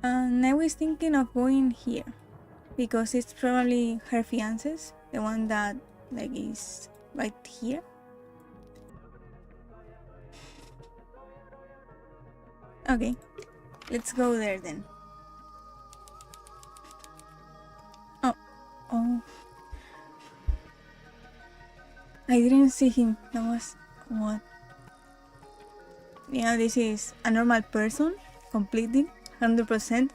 And I was thinking of going here because it's probably her fiance's, the one that like is right here. Okay, let's go there then. Oh, oh. I didn't see him. That was what? Yeah, this is a normal person, completely, 100%.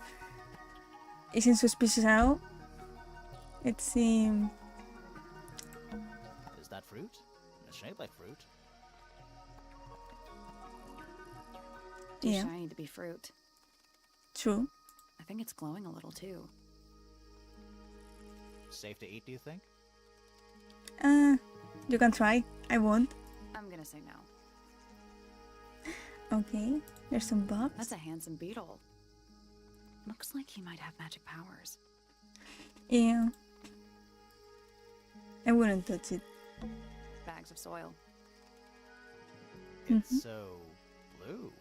Isn't suspicious at all. Let's see. Is that fruit? It's shaped like fruit. Too Yeah, shiny to be fruit. true. I think it's glowing a little too. Safe to eat, do you think? You can try. I won't. I'm gonna say no. Okay, there's some bugs. That's a handsome beetle. Looks like he might have magic powers. Yeah. I wouldn't touch it. Bags of soil. It's so blue.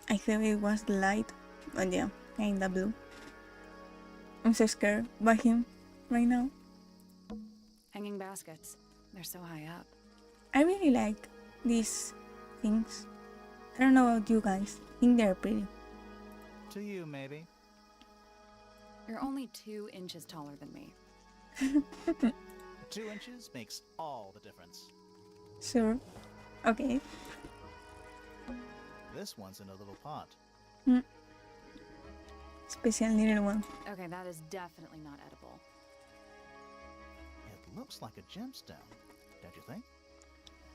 I thought it was the light, but yeah, kinda blue. I'm so scared by him right now. Hanging baskets. They're so high up. I really like these things. I don't know about you guys. I think they're pretty. To you, maybe. You're only 2 inches taller than me. 2 inches makes all the difference. Sure. Okay. This one's in a little pot. Special little one. Okay, that is definitely not edible. It looks like a gemstone, don't you think?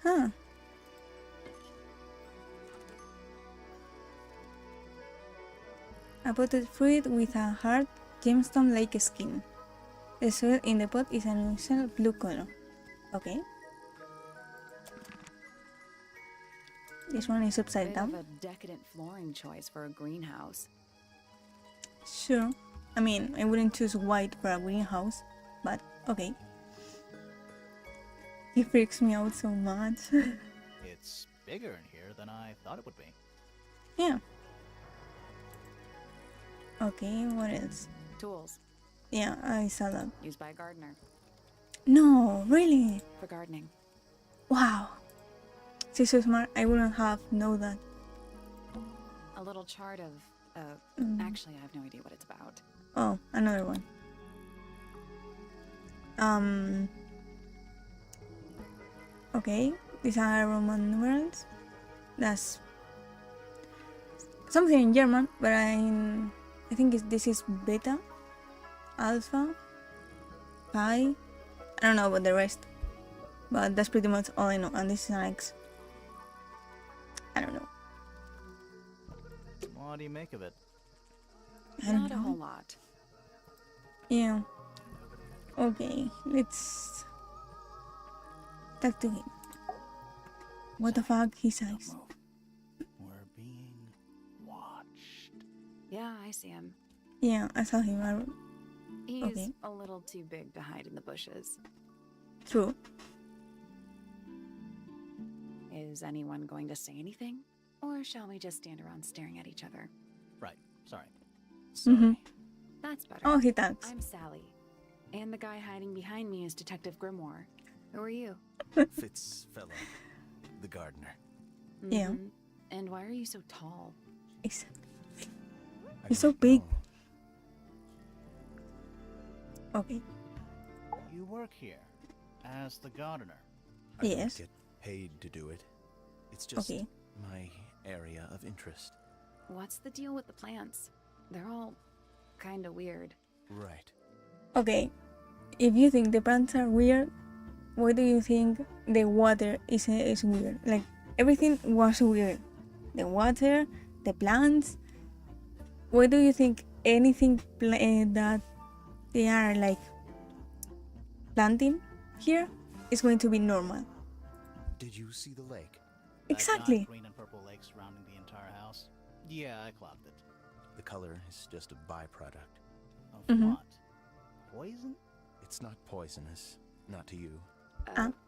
Huh. A potted fruit with a hard gemstone-like skin. The soil in the pot is an unusual blue color. Okay. This one is upside Bit down. of a decadent flooring choice for a greenhouse. Sure. I mean, I wouldn't choose white for a greenhouse, but okay. He freaks me out so much. It's bigger in here than I thought it would be. Yeah. Okay, what else? Tools. Yeah, I saw that. Used by a gardener. No, really? For gardening. Wow. She's so smart. I wouldn't have known that. A little chart of... Actually, I have no idea what it's about. Oh, another one. Okay, these are Roman numerals. That's something in German, but I think this is beta, alpha, pi. I don't know about the rest, but that's pretty much all I know. And this is an X. I don't know. What do you make of it? I don't Not a know. whole lot. Yeah. Okay, let's talk to him. What the fuck, he says. We're being watched. Yeah, I see him. Yeah, I saw him. He's Okay. a little too big to hide in the bushes. True. Is anyone going to say anything? Or shall we just stand around staring at each other? Right, sorry. Mhm. That's better. Oh, he talks. I'm Sally. And the guy hiding behind me is Detective Grimoire. Who are you? Fitz fellow, the gardener. Yeah. Mhm. And why are you so tall? Exactly. I He's so don't big. know. Okay. You work here as the gardener. I don't Yes. get paid to do it. It's just Okay. my area of interest. What's the deal with the plants? They're all kind of weird. Right. Okay. If you think the plants are weird, why do you think the water is weird? Like, everything was weird. The water, the plants. Why do you think anything that they are like planting here is going to be normal? Did you see the lake? That Exactly. giant green and purple lake surrounding the entire house. Yeah, I clocked it. The color is just a byproduct. Of Mhm. what? Poison? It's not poisonous. Not to you.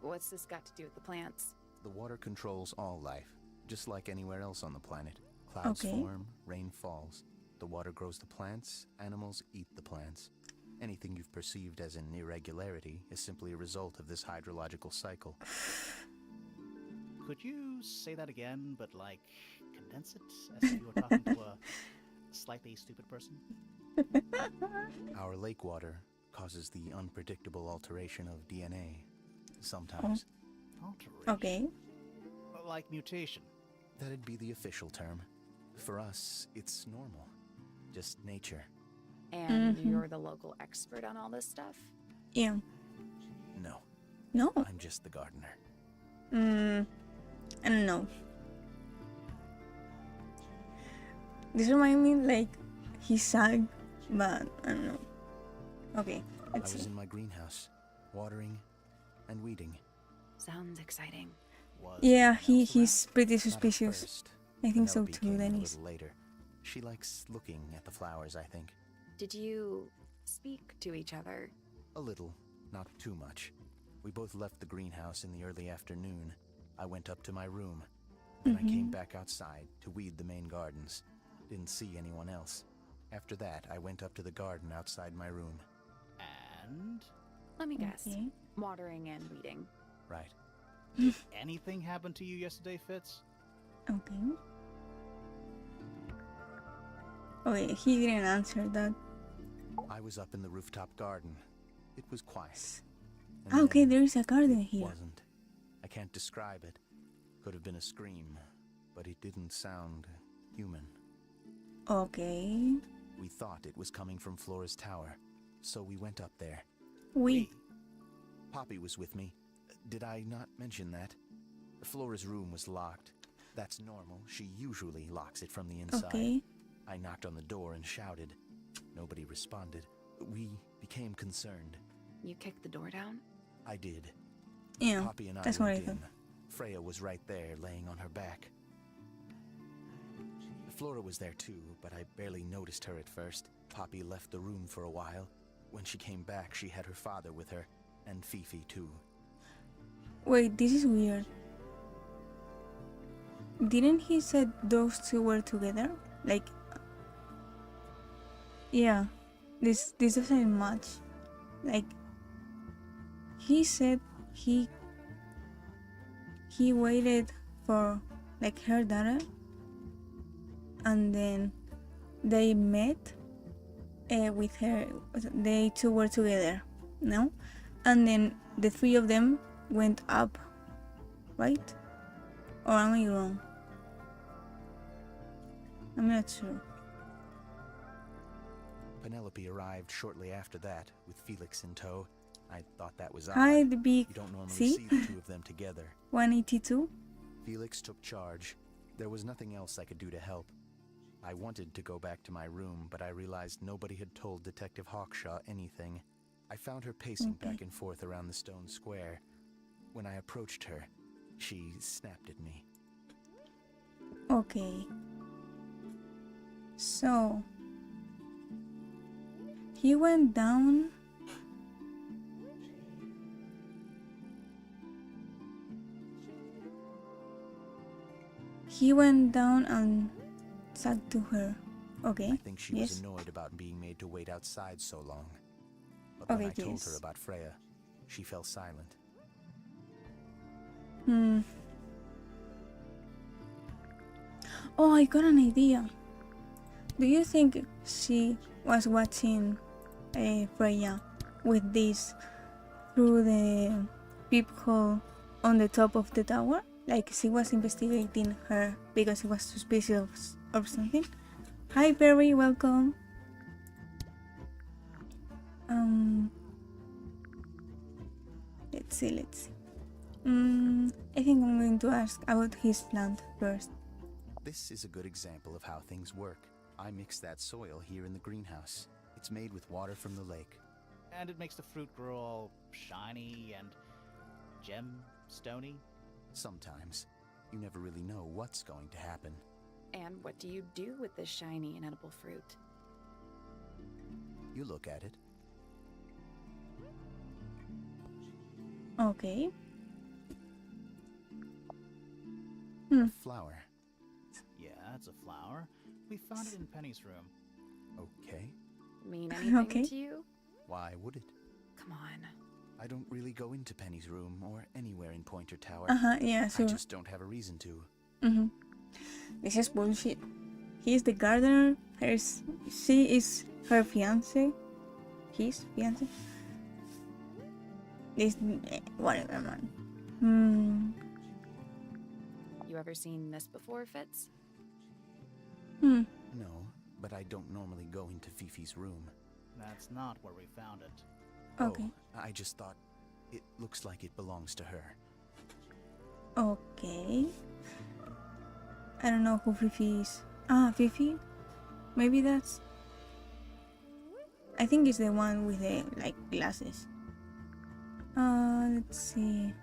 What's this got to do with the plants? The water controls all life, just like anywhere else on the planet. Clouds Okay. form, rain falls. the water grows the plants, animals eat the plants. Anything you've perceived as an irregularity is simply a result of this hydrological cycle. Could you say that again, but like condense it as if you were talking to a slightly stupid person? Our lake water causes the unpredictable alteration of DNA. Sometimes. Alteration. Okay. Like mutation. That'd be the official term. For us, it's normal. Just nature. And you're the local expert on all this stuff? Yeah. No, No. I'm just the gardener. I don't know. This reminds me like he sang, but I don't know. Okay, I let's was see. in my greenhouse, watering and weeding. Sounds exciting. Was Yeah, someone else he's pretty Not at suspicious. first. I think so Penelope too, came in a Dennis. little later. She likes looking at the flowers, I think. Did you speak to each other? A little, not too much. We both left the greenhouse in the early afternoon. I went up to my room. Then I came back outside to weed the main gardens. Didn't see anyone else. After that, I went up to the garden outside my room. And Let me guess. Okay. Watering and weeding. Right. did anything happen to you yesterday, Fitz? Okay. Okay, he didn't answer that. I was up in the rooftop garden. It was quiet. And Ah, okay, then there is a garden it here. wasn't. I can't describe it. Could have been a scream, but it didn't sound human. Okay. We thought it was coming from Flora's tower, so we went up there. We. Poppy was with me. Did I not mention that? Flora's room was locked. That's normal. She usually locks it from the inside. Okay. I knocked on the door and shouted. Nobody responded. We became concerned. You kicked the door down? I did. Yeah, Poppy and I that's what I went thought. in. Freya was right there, laying on her back. Flora was there too, but I barely noticed her at first. Poppy left the room for a while. When she came back, she had her father with her, and Fifi too. Wait, this is weird. Didn't he said those two were together? Like, yeah, this doesn't match. Like, he said he waited for like her daughter, and then they met with her. They two were together, no? And then the three of them went up, right? Or am I wrong? I'm not sure. Penelope arrived shortly after that, with Felix in tow. I thought that was odd. Hi, the big You don't normally see see the two of them together. 182. Felix took charge. There was nothing else I could do to help. I wanted to go back to my room, but I realized nobody had told Detective Hawkshaw anything. I found her pacing Okay. back and forth around the stone square. When I approached her, she snapped at me. Okay. So he went down. He went down and talked to her. Okay. I think she Yes. was annoyed about being made to wait outside so long. But when Okay, I told her yes. about Freya, she fell silent. Oh, I got an idea. Do you think she was watching Freya with this through the peephole on the top of the tower? Like she was investigating her because she was suspicious or something? Hi Perry, welcome. Let's see. I think I'm going to ask about his plant first. This is a good example of how things work. I mix that soil here in the greenhouse. It's made with water from the lake. And it makes the fruit grow all shiny and gem-stony. Sometimes, you never really know what's going to happen. And what do you do with this shiny and edible fruit? You look at it. Okay. A flower. Yeah, it's a flower. We found it in Penny's room. Okay. Mean anything Okay. to you? Why would it? Come on. I don't really go into Penny's room or anywhere in Pointer Tower. Yeah, I sure. just don't have a reason to. This is bullshit. He's the gardener. She is her fiance. His fiance. This, whatever, man. You ever seen this before, Fitz? Hmm. No, but I don't normally go into Fifi's room. That's not where we found it. Okay. Oh, I just thought it looks like it belongs to her. Okay. I don't know who Fifi is. Fifi? Maybe that's... I think it's the one with the, like, glasses. Let's see.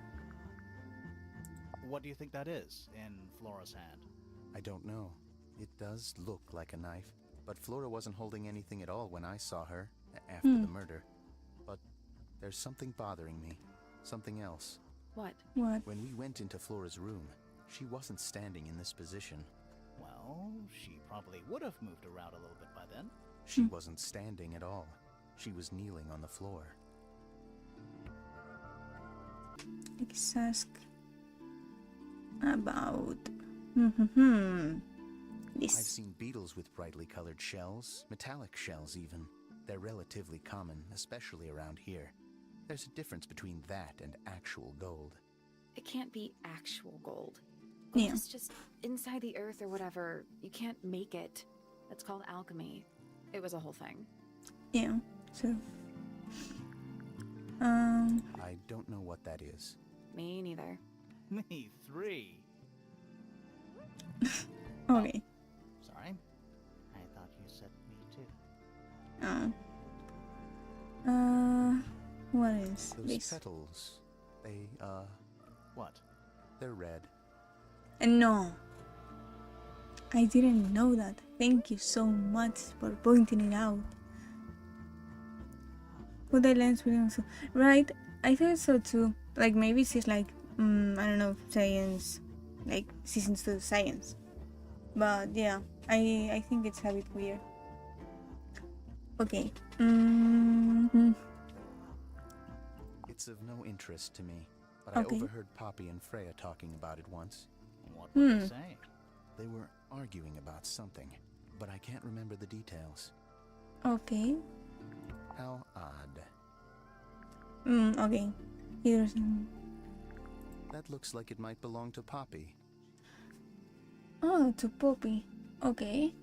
What do you think that is in Flora's hand? I don't know. It does look like a knife, but Flora wasn't holding anything at all when I saw her after the murder. But there's something bothering me. Something else. What? What? When we went into Flora's room, she wasn't standing in this position. Well, she probably would have moved around a little bit by then. She wasn't standing at all. She was kneeling on the floor. Let's ask about... I've This. seen beetles with brightly colored shells, metallic shells even. They're relatively common, especially around here. There's a difference between that and actual gold. It can't be actual gold. Gold Yeah. is just inside the earth or whatever. You can't make it. That's called alchemy. It was a whole thing. Yeah, so... I don't know what that is. Me neither. Me 3. Okay. Sorry. I thought you said me too. What is Those this? petals, they, What? they're red. No. I didn't know that. Thank you so much for pointing it out. Put the lens with him. Right, I thought so too. Like maybe she's like, I don't know, science. Like she's into science. But yeah, I think it's a bit weird. Okay. It's of no interest to me, but Okay. I overheard Poppy and Freya talking about it once. What would they say? They were arguing about something, but I can't remember the details. Okay. How odd. Okay. Either. That looks like it might belong to Poppy. Oh, to Poppy. Okay.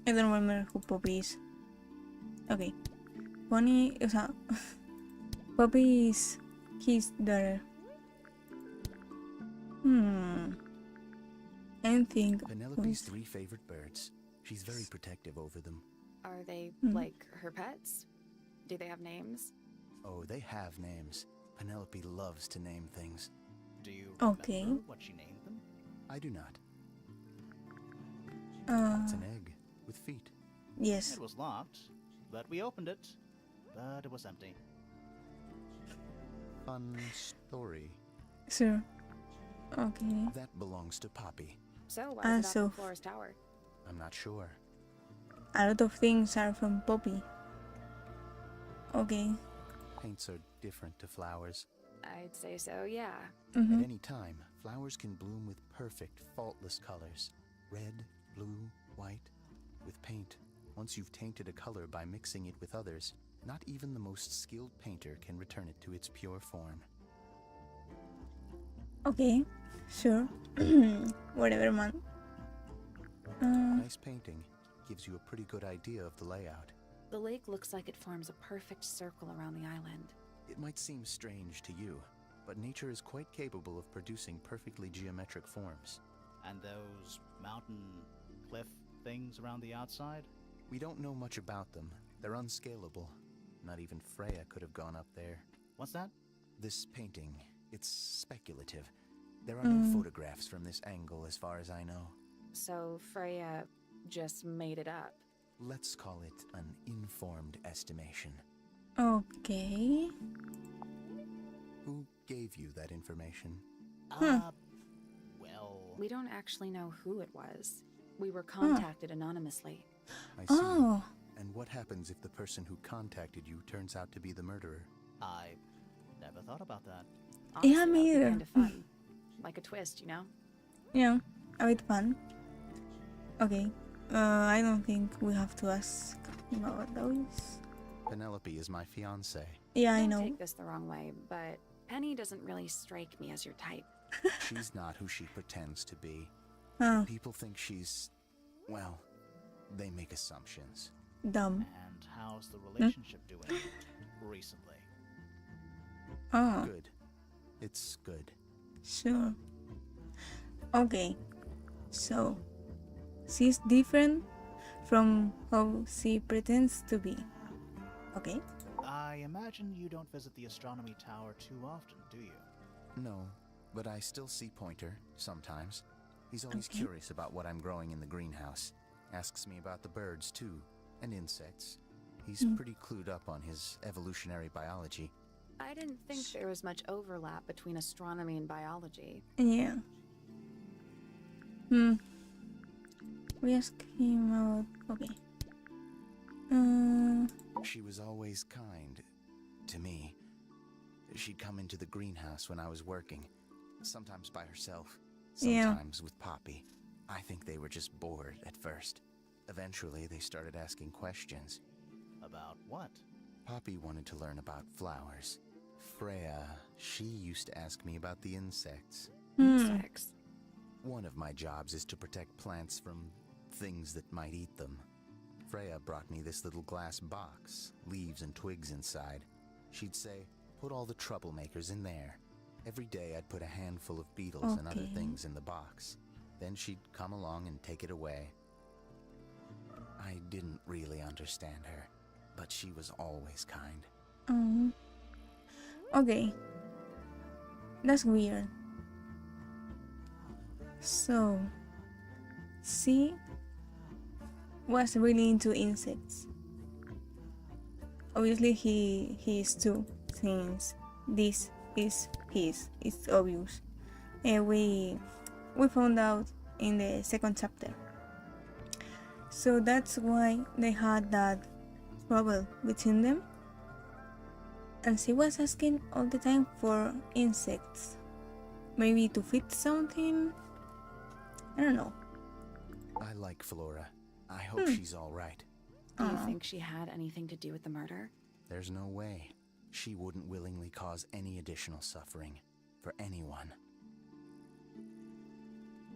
I don't remember who Poppy is. Okay. Bonnie, o sea, Poppy is his daughter. I think. Penelope's 3 favorite birds. She's very protective over them. Are they like her pets? Do they have names? Oh, they have names. Penelope loves to name things. Do you Okay. remember what she named them? I do not. It's an egg with feet. Yes. It was locked, but we opened it, but it was empty. Fun story. Sure. Okay. That belongs to Poppy. So why is it so- off the Flora's tower? I'm not sure. A lot of things are from Poppy. Okay. Paints are different to flowers. I'd say so, yeah. At any time, flowers can bloom with perfect, faultless colors. Red, blue, white. With paint, once you've tainted a color by mixing it with others, not even the most skilled painter can return it to its pure form. Okay. Sure. Whatever, man. Nice painting. Gives you a pretty good idea of the layout. The lake looks like it forms a perfect circle around the island. It might seem strange to you, but nature is quite capable of producing perfectly geometric forms. And those mountain cliff things around the outside? We don't know much about them. They're unscalable. Not even Freya could have gone up there. What's that? This painting, it's speculative. There are no photographs from this angle as far as I know. So Freya just made it up. Let's call it an informed estimation. Okay. Who gave you that information? Well, We don't actually know who it was. We were contacted anonymously. I see. Oh, And what happens if the person who contacted you turns out to be the murderer? I never thought about that. Honestly, Yeah, me that would be either. kind of fun. Like a twist, you know? yeah, a bit fun. Okay, I don't think we have to ask about those. Penelope is my fiance. Yeah, I Don't know. take this the wrong way, but Penny doesn't really strike me as your type. She's not who she pretends to be. Oh, People think she's, well, they make assumptions. dumb. And how's the relationship doing recently? Oh, Good. It's good. sure. Okay, so she's different from how she pretends to be. Okay. I imagine you don't visit the astronomy tower too often, do you? No, but I still see Pointer sometimes. He's always Okay. curious about what I'm growing in the greenhouse. Asks me about the birds too, and insects. He's pretty clued up on his evolutionary biology. I didn't think there was much overlap between astronomy and biology. Yeah. We ask him out. Okay. She was always kind to me. She'd come into the greenhouse when I was working, sometimes by herself, Yeah. sometimes with Poppy. I think they were just bored at first. Eventually, they started asking questions. About what? Poppy wanted to learn about flowers. Freya, she used to ask me about the insects. Insects. One of my jobs is to protect plants from things that might eat them. Freya brought me this little glass box, leaves and twigs inside. She'd say, put all the troublemakers in there. Every day I'd put a handful of beetles and other Okay. things in the box. Then she'd come along and take it away. I didn't really understand her, but she was always kind. Okay. That's weird. So, she was really into insects. Obviously, he is too, since this is his. It's obvious. And we found out in the second chapter. So that's why they had that trouble between them. And she was asking all the time for insects. Maybe to fit something? I don't know. I like Flora. I hope she's all right. Do you think she had anything to do with the murder? There's no way. She wouldn't willingly cause any additional suffering for anyone.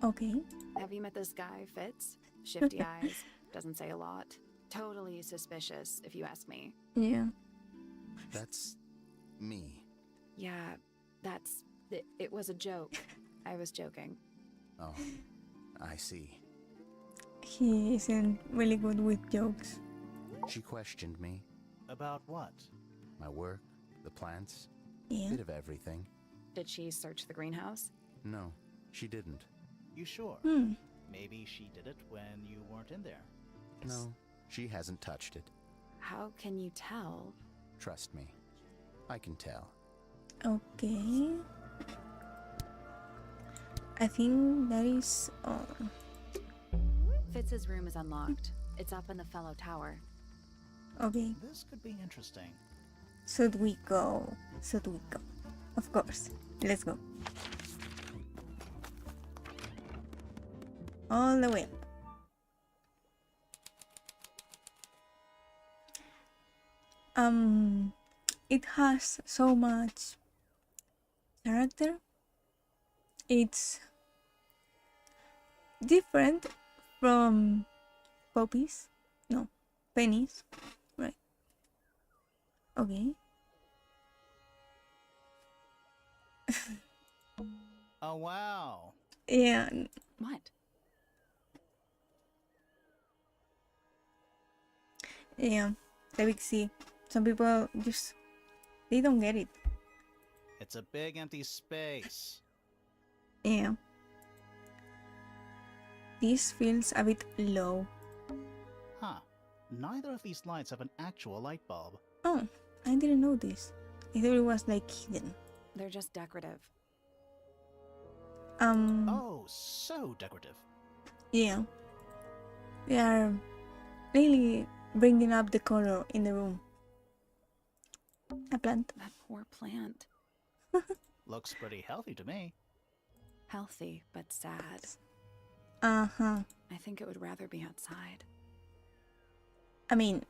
Okay. Have you met this guy, Fitz? Shifty eyes, doesn't say a lot. Totally suspicious, if you ask me. Yeah. That's me. Yeah, it was a joke. I was joking. Oh, I see. He isn't really good with jokes. She questioned me, About what? my work, the plants, Yeah. bit of everything. Did she search the greenhouse? No, she didn't. You sure? Hmm. Maybe she did it when you weren't in there. No, she hasn't touched it. How can you tell? Trust me. I can tell. Okay. I think that is all. Fitz's room is unlocked. It's up in the fellow tower. Okay. This could be interesting. Should we go? Should we go? Of course. Let's go. All the way up. It has so much character. It's different from Poppies. No, Pennies. Right. Okay. Oh, wow. Yeah. What? Yeah. The big C. Some people they don't get it. It's a big empty space. Yeah. This feels a bit low. Huh. Neither of these lights have an actual light bulb. Oh, I didn't know this. I thought it was like hidden. They're just decorative. Oh, so decorative. Yeah. They are really bringing up the color in the room. A plant. That poor plant. Looks pretty healthy to me. Healthy, but sad. Uh-huh. I think it would rather be outside. I mean,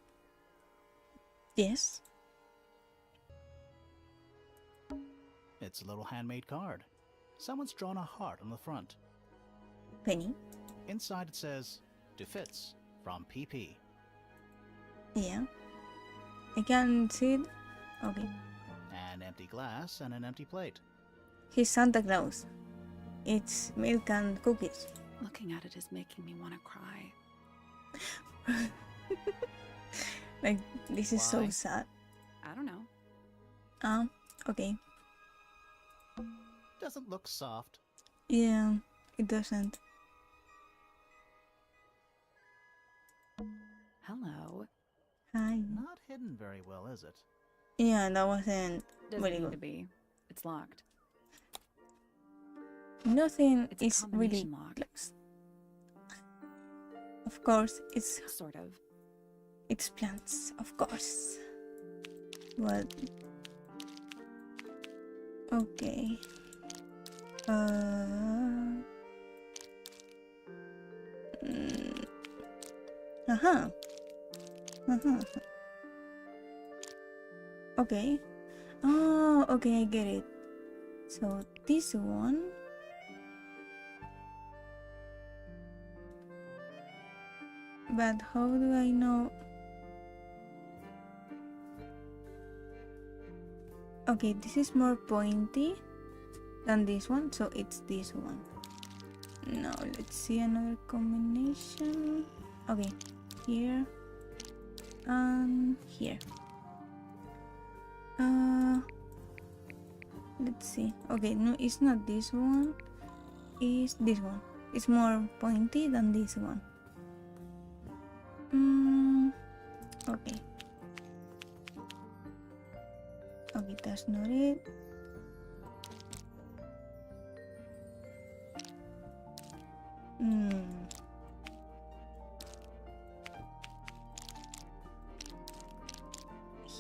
yes. It's a little handmade card. Someone's drawn a heart on the front. Penny. Inside it says, to Fitz, from PP. Yeah. I can see it. Okay. An empty glass and an empty plate. He's Santa Claus. It's milk and cookies. Looking at it is making me want to cry. Like, this is so Why? sad. I don't know. Okay. Doesn't look soft. Yeah, it doesn't. Hello. Hi. Not hidden very well, is it? Yeah, that wasn't Doesn't very need to good. be. It's locked. Nothing It's a is really combination lock. close. Of course, it's Sort of. plants, of course. But okay. Mm, uh-huh. Uh-huh. Okay. Oh, okay, I get it. So this one. But how do I know? Okay, this is more pointy than this one, so it's this one. Now let's see another combination. Okay, here and here. Let's see. Okay, no, it's not this one. It's this one. It's more pointy than this one. Okay. Okay, that's not it.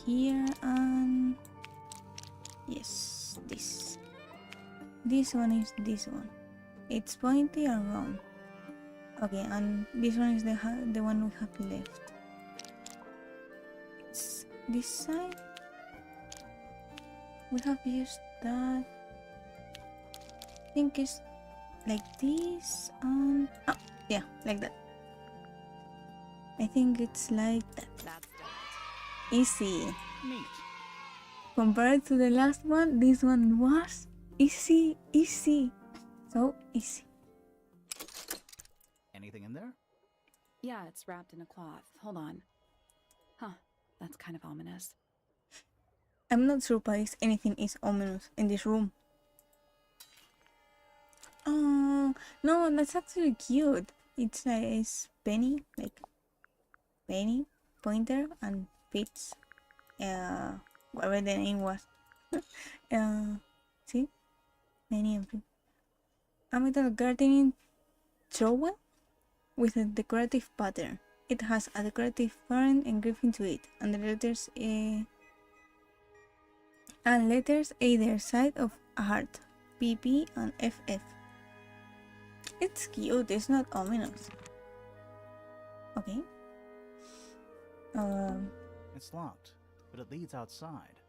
Here and yes, this. This one is this one. It's pointy and round. Okay, and this one is the one we have left. It's this side. We have used that. I think it's like this and yeah, like that. I think it's like that. That's done. Easy. Neat. Compared to the last one, this one was easy. So easy. Anything in there? Yeah, it's wrapped in a cloth. Hold on. Huh, that's kind of ominous. I'm not surprised anything is ominous in this room. Oh, no, that's actually cute. It's Penny, like Penny, Pointer, and Fitz. Whatever the name was. See? Penny and Fitz. A metal gardening trowel with a decorative pattern. It has a decorative parent engraved into it, and the letters either side of a heart, PP and FF. It's cute, it's not ominous. Okay. It's locked, but it leads outside.